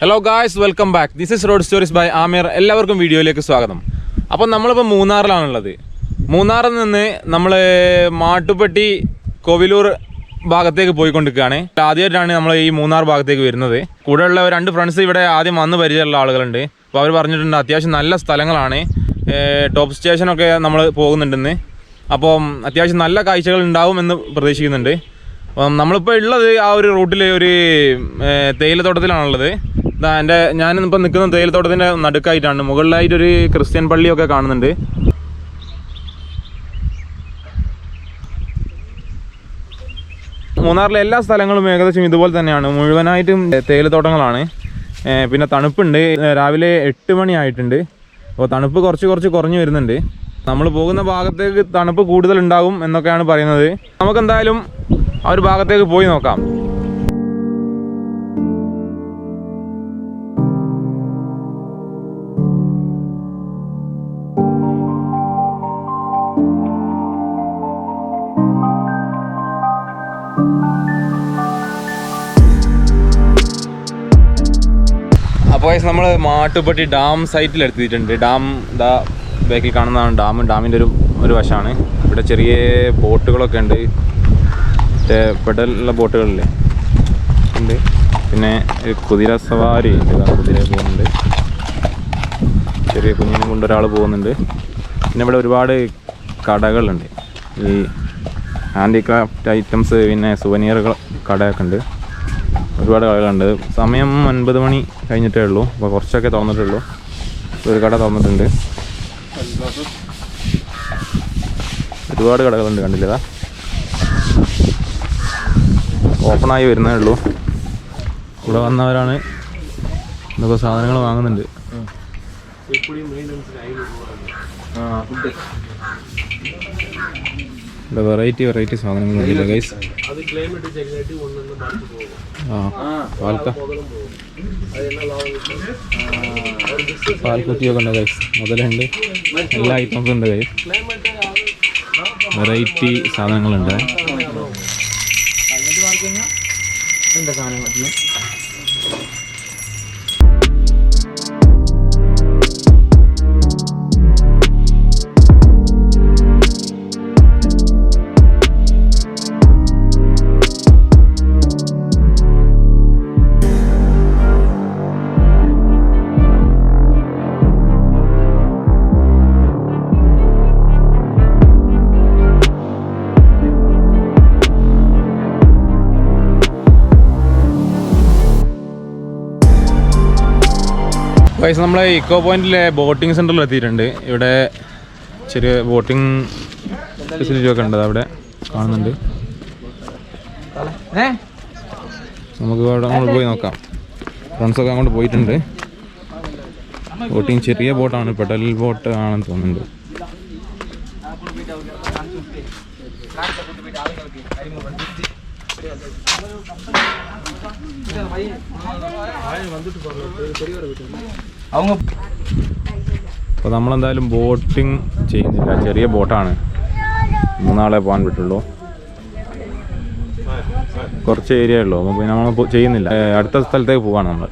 Hello guys, welcome back. This is road stories by Aamir. എല്ലാവർക്കും വീഡിയോയിലേക്ക് സ്വാഗതം. അപ്പോൾ നമ്മളിപ്പോൾ മൂന്നാറിലാണുള്ളത്. മൂന്നാറിൽ നിന്ന് നമ്മൾ മാട്ടുപ്പെട്ടി കോവിലൂർ ഭാഗത്തേക്ക് പോയിക്കൊണ്ടിരിക്കുകയാണ്. ആദ്യമായിട്ടാണ് നമ്മൾ ഈ മൂന്നാർ ഭാഗത്തേക്ക് വരുന്നത്. കൂടെയുള്ള രണ്ട് ഫ്രണ്ട്സ് ഇവിടെ ആദ്യം വന്ന് പരിചയമുള്ള ആളുകളുണ്ട്. അപ്പോൾ അവർ പറഞ്ഞിട്ടുണ്ട് അത്യാവശ്യം നല്ല സ്ഥലങ്ങളാണ്, ടോപ്പ് സ്റ്റേഷനൊക്കെ നമ്മൾ പോകുന്നുണ്ടെന്ന്. അപ്പം അത്യാവശ്യം നല്ല കാഴ്ചകൾ ഉണ്ടാവും എന്ന് പ്രതീക്ഷിക്കുന്നുണ്ട്. അപ്പം നമ്മളിപ്പോൾ ഉള്ളത് ആ ഒരു റൂട്ടിൽ ഒരു തേയിലത്തോട്ടത്തിലാണുള്ളത്. ഞാനിപ്പോൾ നിൽക്കുന്ന തേയിലത്തോട്ടത്തിൻ്റെ നടുക്കായിട്ടാണ്. മുകളിലായിട്ടൊരു ക്രിസ്ത്യൻ പള്ളിയൊക്കെ കാണുന്നുണ്ട്. മൂന്നാറിലെ എല്ലാ സ്ഥലങ്ങളും ഏകദേശം ഇതുപോലെ തന്നെയാണ്. മുഴുവനായിട്ടും തേയിലത്തോട്ടങ്ങളാണ്. പിന്നെ തണുപ്പുണ്ട്. രാവിലെ 8 മണി ആയിട്ടുണ്ട്. അപ്പോൾ തണുപ്പ് കുറച്ച് കുറഞ്ഞു വരുന്നുണ്ട്. നമ്മൾ പോകുന്ന ഭാഗത്തേക്ക് തണുപ്പ് കൂടുതലുണ്ടാകും എന്നൊക്കെയാണ് പറയുന്നത്. നമുക്കെന്തായാലും ആ ഒരു ഭാഗത്തേക്ക് പോയി നോക്കാം. അപ്പോൾ നമ്മൾ മാട്ടുപ്പെട്ടി ഡാം സൈറ്റിലെത്തിയിട്ടുണ്ട്. ഡാം ബാക്കിൽ കാണുന്നതാണ് ഡാം. ഡാമിൻ്റെ ഒരു വശമാണ്. ഇവിടെ ചെറിയ ബോട്ടുകളൊക്കെ ഉണ്ട്. മറ്റേ പെടലുള്ള ബോട്ടുകളില്ലേ ഉണ്ട്. പിന്നെ ഒരു കുതിര സവാരി ഉണ്ട്. കുതിര പോകുന്നുണ്ട്. ചെറിയ കുഞ്ഞിനെ കൊണ്ട് ഒരാൾ പോകുന്നുണ്ട്. പിന്നെ ഇവിടെ ഒരുപാട് കടകളുണ്ട്. ഈ ഹാൻഡിക്രാഫ്റ്റ് ഐറ്റംസ്, പിന്നെ സുവനീറുകൾ കടയൊക്കെ ഉണ്ട്. ഒരുപാട് കടകളുണ്ട്. സമയം 9 മണി കഴിഞ്ഞിട്ടേ ഉള്ളൂ. അപ്പോൾ കുറച്ചൊക്കെ തുറന്നിട്ടുള്ളൂ. ഒരു കട തുറന്നിട്ടുണ്ട്. ഒരുപാട് കടകളുണ്ട്. കണ്ടില്ലതാ, ഓപ്പണായി വരുന്നേ ഉള്ളൂ. ഇവിടെ വന്നവരാണ് ഇതൊക്കെ സാധനങ്ങൾ വാങ്ങുന്നുണ്ട്. ഇവിടെ വെറൈറ്റി സാധനങ്ങൾ കണ്ടില്ല ഗൈസ്. പാൽക്കുറ്റിയൊക്കെ ഉണ്ട് ഗൈസ്. മുതലുണ്ട്, എല്ലാ ഐറ്റംസും ഉണ്ട് ഗൈസ്. വെറൈറ്റി സാധനങ്ങളുണ്ട്. ഗൈസ്, നമ്മൾ ഇക്കോ പോയിന്റിലെ ബോട്ടിംഗ് സെന്ററിൽ എത്തിയിട്ടുണ്ട്. ഇവിടെ ചെറിയ ബോട്ടിംഗ് ഫെസിലിറ്റി ഒക്കെ ഉണ്ട്. അവിടെ കാണുന്നുണ്ട്. നമുക്ക് അവിടെ അങ്ങോട്ട് പോയി നോക്കാം. ഫ്രണ്ട്സൊക്കെ അങ്ങോട്ട് പോയിട്ടുണ്ട്. ബോട്ടിംഗ് ചെറിയ ബോട്ടാണ്, പെഡൽ ബോട്ട് ആണെന്ന് തോന്നുന്നുണ്ട്. അപ്പോൾ നമ്മളെന്തായാലും ബോട്ടിങ് ചെയ്യുന്നില്ല. ചെറിയ ബോട്ടാണ്, 3 ആളെ പോകാൻ പറ്റുള്ളൂ. കുറച്ച് ഏരിയ ഉള്ളൂ. അപ്പോൾ നമ്മൾ ചെയ്യുന്നില്ല. അടുത്ത സ്ഥലത്തേക്ക് പോവാണ് നമ്മൾ.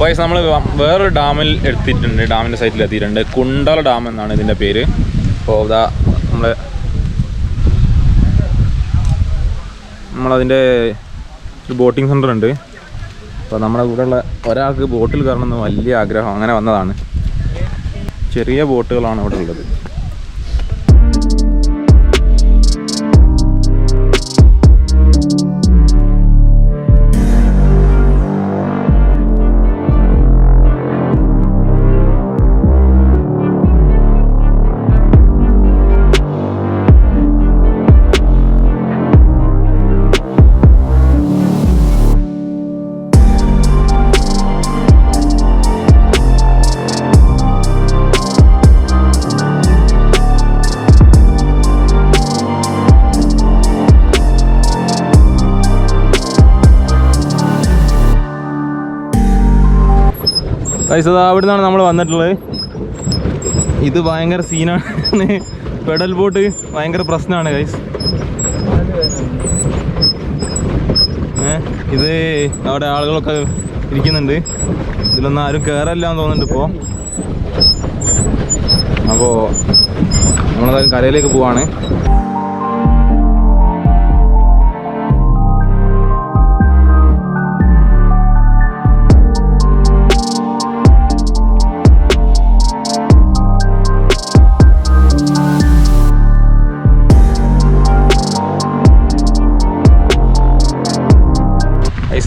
ഗൈസ്, നമ്മൾ വേറൊരു ഡാമിൽ എത്തിയിട്ടുണ്ട്. ഡാമിൻ്റെ സൈറ്റിൽ എത്തിയിട്ടുണ്ട്. കുണ്ടള ഡാം എന്നാണ് ഇതിൻ്റെ പേര്. അപ്പോൾ ഇതാ നമ്മളതിൻ്റെ ഒരു ബോട്ടിംഗ് സെൻ്റർ ഉണ്ട്. അപ്പോൾ നമ്മുടെ കൂടെയുള്ള ഒരാൾക്ക് ബോട്ടിൽ കയറണമെന്ന് വലിയ ആഗ്രഹം, അങ്ങനെ വന്നതാണ്. ചെറിയ ബോട്ടുകളാണ് ഇവിടെ ഉള്ളത്. ഗൈസ് അവിടെ നിന്നാണ് നമ്മൾ വന്നിട്ടുള്ളത്. ഇത് ഭയങ്കര സീനാണ്. പെഡൽ ബോട്ട് ഭയങ്കര പ്രശ്നമാണ് ഗൈസ്. ഇത് അവിടെ ആളുകളൊക്കെ ഇരിക്കുന്നുണ്ട്. ഇതിലൊന്നും ആരും കയറില്ല എന്ന് തോന്നുന്നുണ്ട് ഇപ്പോൾ. അപ്പോൾ നമ്മളെന്തായാലും കരയിലേക്ക് പോവാണ്.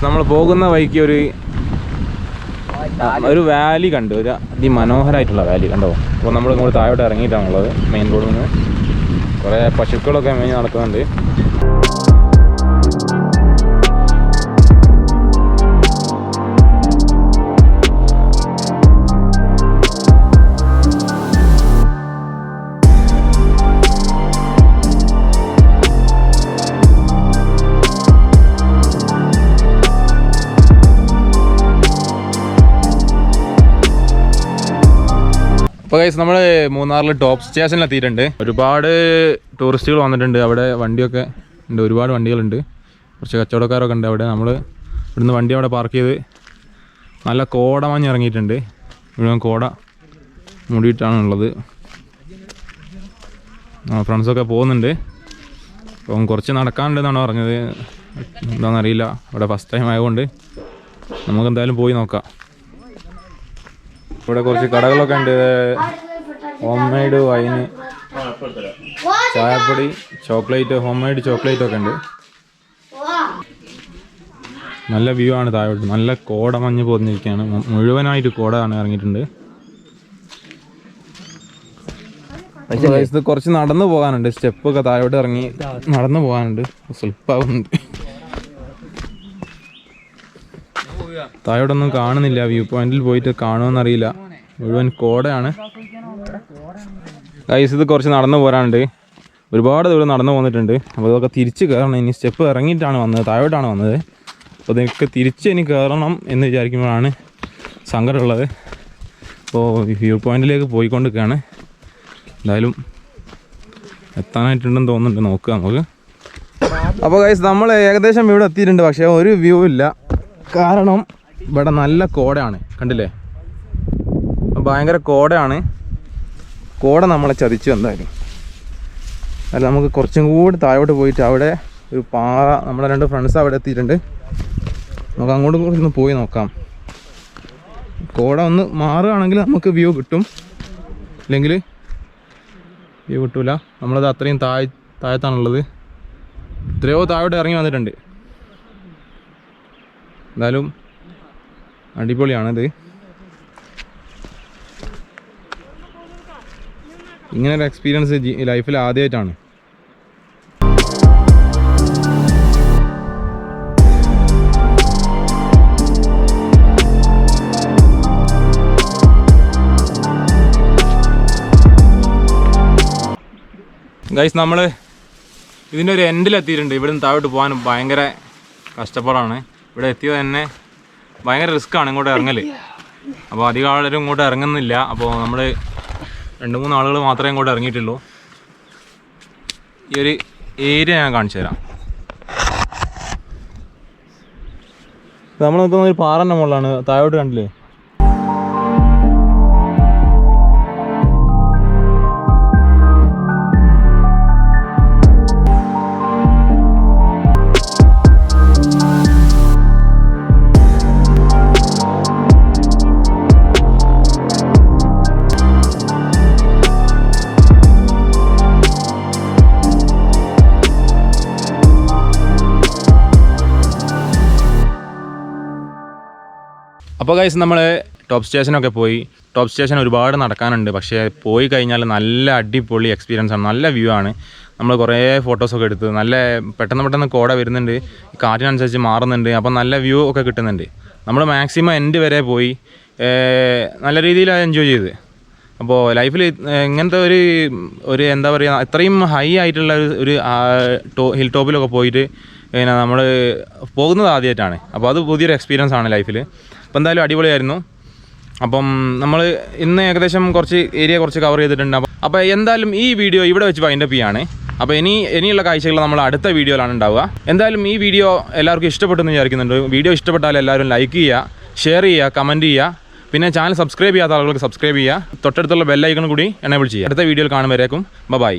നമ്മൾ പോകുന്ന വഴിക്ക് ഒരു വാലി കണ്ടു, ഒരു അതിമനോഹരമായിട്ടുള്ള വാലി കണ്ടോ. അപ്പോൾ നമ്മൾ ഇങ്ങോട്ട് താഴോട്ട് ഇറങ്ങിയിട്ടാണുള്ളത്. മെയിൻ റോഡിൽ നിന്ന് കുറേ പശുക്കളൊക്കെ മേഞ്ഞ് നടക്കുന്നുണ്ട്. അപ്പോൾ ഗൈസ് നമ്മൾ മൂന്നാറിൽ ടോപ്പ് സ്റ്റേഷനിൽ എത്തിയിട്ടുണ്ട്. ഒരുപാട് ടൂറിസ്റ്റുകൾ വന്നിട്ടുണ്ട്. അവിടെ വണ്ടിയൊക്കെ ഉണ്ട്, ഒരുപാട് വണ്ടികളുണ്ട്. കുറച്ച് കച്ചവടക്കാരൊക്കെ ഉണ്ട് അവിടെ. നമ്മൾ ഇവിടുന്ന് വണ്ടി അവിടെ പാർക്ക് ചെയ്ത് നല്ല കോട മഞ്ഞ് ഇറങ്ങിയിട്ടുണ്ട്. മുഴുവൻ കോട മൂടിയിട്ടാണുള്ളത്. ഫ്രണ്ട്സൊക്കെ പോകുന്നുണ്ട്. അപ്പം കുറച്ച് നടക്കാനുണ്ടെന്നാണ് പറഞ്ഞത്. എന്താണെന്നറിയില്ല, അവിടെ ഫസ്റ്റ് ടൈം ആയതുകൊണ്ട് നമുക്ക് എന്തായാലും പോയി നോക്കാം. ഇവിടെ കുറച്ച് കടകളൊക്കെ ഉണ്ട്. ഹോം മെയ്ഡ് വൈന്, ചായപ്പൊടി, ചോക്ലേറ്റ്, ഹോം മെയ്ഡ് ചോക്ലേറ്റ് ഒക്കെ ഉണ്ട്. നല്ല വ്യൂ ആണ് താഴോട്ട്. നല്ല കോട മഞ്ഞ് പൊതിഞ്ഞിരിക്കുകയാണ്. മുഴുവനായിട്ട് കോട ആണ് ഇറങ്ങിയിട്ടുണ്ട്. ഇത് കുറച്ച് നടന്നു പോകാനുണ്ട്. സ്റ്റെപ്പൊക്കെ താഴോട്ട് ഇറങ്ങി നടന്നു പോകാനുണ്ട്. സ്ലിപ്പാവുന്നുണ്ട്. താഴോട്ടൊന്നും കാണുന്നില്ല. വ്യൂ പോയിന്റിൽ പോയിട്ട് കാണുമെന്നറിയില്ല. മുഴുവൻ കോടയാണ്. ഗൈസ് ഇത് കുറച്ച് നടന്നു പോരാനുണ്ട്. ഒരുപാട് ദൂരം നടന്നു പോന്നിട്ടുണ്ട്. അപ്പോൾ ഇതൊക്കെ തിരിച്ച് കയറണം. ഇനി സ്റ്റെപ്പ് ഇറങ്ങിയിട്ടാണ് വന്നത്, താഴോട്ടാണ് വന്നത്. അപ്പോൾ ഇതൊക്കെ തിരിച്ച് ഇനി കയറണം എന്ന് വിചാരിക്കുമ്പോഴാണ് സങ്കടമുള്ളത്. അപ്പോൾ വ്യൂ പോയിന്റിലേക്ക് പോയിക്കൊണ്ടിരിക്കുകയാണ്. എന്തായാലും എത്താനായിട്ടുണ്ടെന്ന് തോന്നുന്നുണ്ട്. നോക്കുക നമുക്ക്. അപ്പോൾ ഗൈസ് നമ്മൾ ഏകദേശം ഇവിടെ എത്തിയിട്ടുണ്ട്. പക്ഷേ ഒരു വ്യൂ ഇല്ല. കാരണം ഇവിടെ നല്ല കോടയാണ്. കണ്ടില്ലേ, ഭയങ്കര കോടയാണ്. കോട നമ്മളെ ചതിച്ചു എന്തായാലും. അല്ല, നമുക്ക് കുറച്ചും കൂടി താഴോട്ട് പോയിട്ട് അവിടെ ഒരു പാറ, നമ്മളെ രണ്ട് ഫ്രണ്ട്സ് അവിടെ എത്തിയിട്ടുണ്ട്. നമുക്ക് അങ്ങോട്ട് കൂടി ഒന്ന് പോയി നോക്കാം. കോട ഒന്ന് മാറുകയാണെങ്കിൽ നമുക്ക് വ്യൂ കിട്ടും, ഇല്ലെങ്കിൽ വ്യൂ കിട്ടൂല. നമ്മളത് അത്രയും താഴത്താണുള്ളത്. എത്രയോ താഴോട്ട് ഇറങ്ങി വന്നിട്ടുണ്ട്. എന്തായാലും അടിപൊളിയാണിത്. ഇങ്ങനൊരു എക്സ്പീരിയൻസ് ലൈഫിൽ ആദ്യമായിട്ടാണ്. ഗൈസ് നമ്മൾ ഇതിൻ്റെ ഒരു എൻഡിലെത്തിയിട്ടുണ്ട്. ഇവിടെ നിന്ന് താഴോട്ട് പോകാൻ ഭയങ്കര കഷ്ടപ്പാടാണ്. ഇവിടെ എത്തിയത് തന്നെ ഭയങ്കര റിസ്ക്കാണ് ഇങ്ങോട്ട് ഇറങ്ങൽ. അപ്പോൾ അധികം ആളും ഇങ്ങോട്ട് ഇറങ്ങുന്നില്ല. അപ്പോൾ നമ്മൾ 2-3 ആളുകൾ മാത്രമേ ഇങ്ങോട്ട് ഇറങ്ങിയിട്ടുള്ളൂ. ഈ ഒരു ഏരിയ ഞാൻ കാണിച്ചു തരാം. നമ്മൾ നിൽക്കുന്ന ഒരു പാറൻ്റെ മുകളിലാണ്. താഴോട്ട് കണ്ടില്ലേ, അപ്പോൾ ഗൈസ് നമ്മൾ ടോപ്പ് സ്റ്റേഷനൊക്കെ പോയി. ടോപ്പ് സ്റ്റേഷൻ ഒരുപാട് നടക്കാനുണ്ട്. പക്ഷേ പോയി കഴിഞ്ഞാൽ നല്ല അടിപൊളി എക്സ്പീരിയൻസ് ആണ്. നല്ല വ്യൂ ആണ്. നമ്മൾ കുറേ ഫോട്ടോസൊക്കെ എടുത്ത് നല്ല പെട്ടെന്ന് കോട വരുന്നുണ്ട്, കാറ്റിനനുസരിച്ച് മാറുന്നുണ്ട്. അപ്പം നല്ല വ്യൂ ഒക്കെ കിട്ടുന്നുണ്ട്. നമ്മൾ മാക്സിമം എൻഡ് വരെ പോയി നല്ല രീതിയിൽ എൻജോയ് ചെയ്ത്. അപ്പോൾ ലൈഫിൽ ഇങ്ങനത്തെ ഒരു എന്താ പറയുക, ഇത്രയും ഹൈ ആയിട്ടുള്ള ഒരു ഹിൽ ടോപ്പിലൊക്കെ പോയിട്ട് പിന്നെ നമ്മൾ പോകുന്നത് ആദ്യമായിട്ടാണ്. അപ്പോൾ അത് പുതിയൊരു എക്സ്പീരിയൻസ് ആണ് ലൈഫിൽ. അപ്പോൾ എന്തായാലും അടിപൊളിയായിരുന്നു. അപ്പം നമ്മൾ ഇന്ന് ഏകദേശം കുറച്ച് ഏരിയ കവർ ചെയ്തിട്ടുണ്ട്. അപ്പോൾ എന്തായാലും ഈ വീഡിയോ ഇവിടെ വെച്ച് വൈൻഡപ്പ് ചെയ്യാണ്. അപ്പോൾ ഇനിയുള്ള കാഴ്ചകൾ നമ്മൾ അടുത്ത വീഡിയോയിലാണ് ഉണ്ടാവുക. എന്തായാലും ഈ വീഡിയോ എല്ലാവർക്കും ഇഷ്ടപ്പെട്ടെന്ന് വിചാരിക്കുന്നുണ്ട്. വീഡിയോ ഇഷ്ടപ്പെട്ടാൽ എല്ലാവരും ലൈക്ക് ചെയ്യുക, ഷെയർ ചെയ്യുക, കമൻറ്റ് ചെയ്യുക. പിന്നെ ചാനൽ സബ്സ്ക്രൈബ് ചെയ്യാത്ത ആളുകൾക്ക് സബ്സ്ക്രൈബ് ചെയ്യുക. തൊട്ടടുത്തുള്ള ബെൽ ഐക്കൺ കൂടി എനേബിൾ ചെയ്യുക. അടുത്ത വീഡിയോയിൽ കാണുമ്പോഴേക്കും ബൈ.